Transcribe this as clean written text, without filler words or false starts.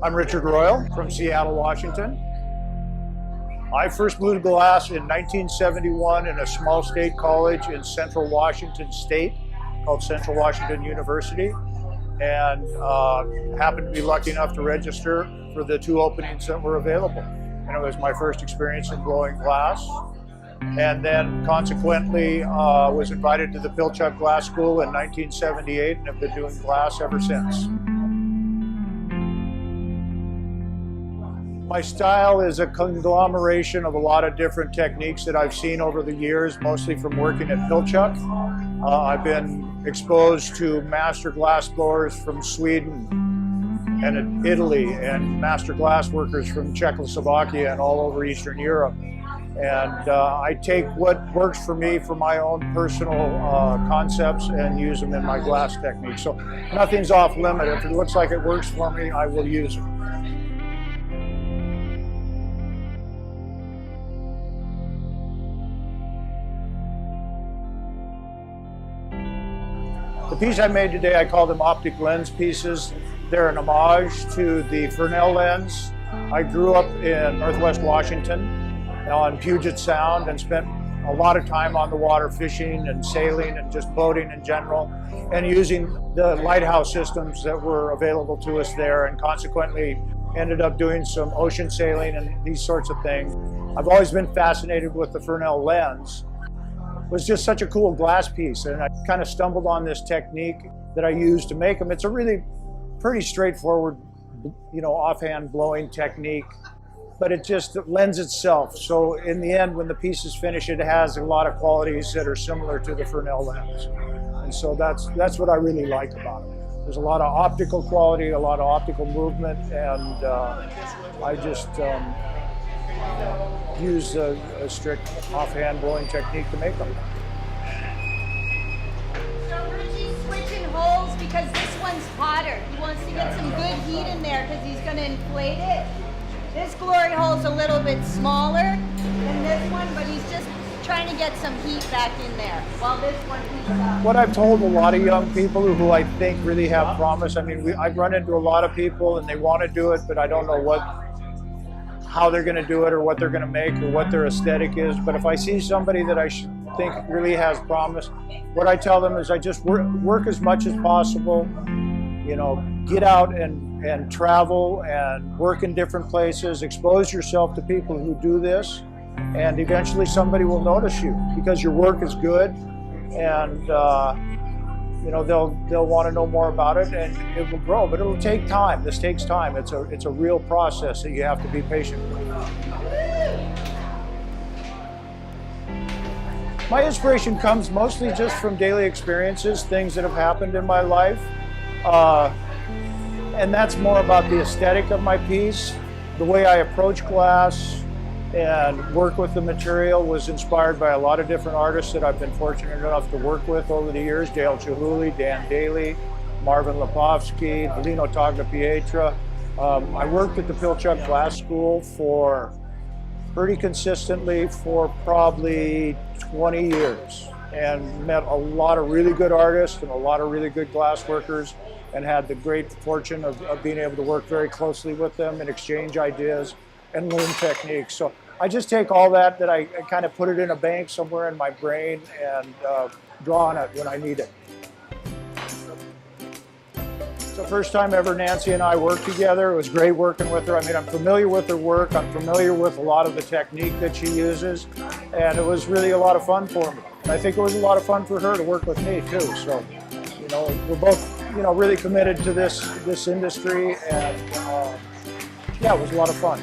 I'm Richard Royal from Seattle, Washington. I first blew glass in 1971 in a small state college in Central Washington State called Central Washington University, and happened to be lucky enough to register for the 2 openings that were available. And it was my first experience in blowing glass. And then consequently was invited to the Pilchuck Glass School in 1978 and have been doing glass ever since. My style is a conglomeration of a lot of different techniques that I've seen over the years, mostly from working at Pilchuck. I've been exposed to master glass blowers from Sweden and Italy, and master glass workers from Czechoslovakia and all over Eastern Europe. And I take what works for me for my own personal concepts and use them in my glass technique. So nothing's off limit. If it looks like it works for me, I will use it. The piece I made today, I call them optic lens pieces. They're an homage to the Fresnel lens. I grew up in Northwest Washington on Puget Sound and spent a lot of time on the water fishing and sailing and just boating in general, and using the lighthouse systems that were available to us there, and consequently ended up doing some ocean sailing and these sorts of things. I've always been fascinated with the Fresnel lens. It was just such a cool glass piece, and I kind of stumbled on this technique that I use to make them. It's a really pretty straightforward, offhand blowing technique, but it just lends itself. So in the end, when the piece is finished, it has a lot of qualities that are similar to the Fresnel lens. And so that's what I really like about it. There's a lot of optical quality, a lot of optical movement, and I just use a strict offhand blowing technique to make them. So Richie's switching holes because this one's hotter. He wants to get some good heat in there because he's going to inflate it. This glory hole's a little bit smaller than this one, but he's just trying to get some heat back in there while this one heats up. What I've told a lot of young people who I think really have promise, I mean, I've run into a lot of people and they want to do it, but I don't know how they're going to do it or what they're going to make or what their aesthetic is. But if I see somebody that I think really has promise, what I tell them is I just work as much as possible, get out and travel and work in different places, expose yourself to people who do this, and eventually somebody will notice you because your work is good, and they'll want to know more about it, and it will grow. But it'll take time. This takes time. It's a real process that you have to be patient with. My inspiration comes mostly just from daily experiences, things that have happened in my life. And that's more about the aesthetic of my piece. The way I approach glass and work with the material was inspired by a lot of different artists that I've been fortunate enough to work with over the years. Dale Chihuly, Dan Daly, Marvin Lepofsky, Lino Tagliapietra. I worked at the Pilchuck Glass School for pretty consistently for probably 20 years and met a lot of really good artists and a lot of really good glass workers, and had the great fortune of being able to work very closely with them and exchange ideas and learn techniques. So I just take all that I kind of put it in a bank somewhere in my brain and draw on it when I need it. It's the first time ever Nancy and I worked together. It was great working with her. I mean, I'm familiar with her work. I'm familiar with a lot of the technique that she uses, and it was really a lot of fun for me. And I think it was a lot of fun for her to work with me too. So, we're both really committed to this industry, and yeah, it was a lot of fun.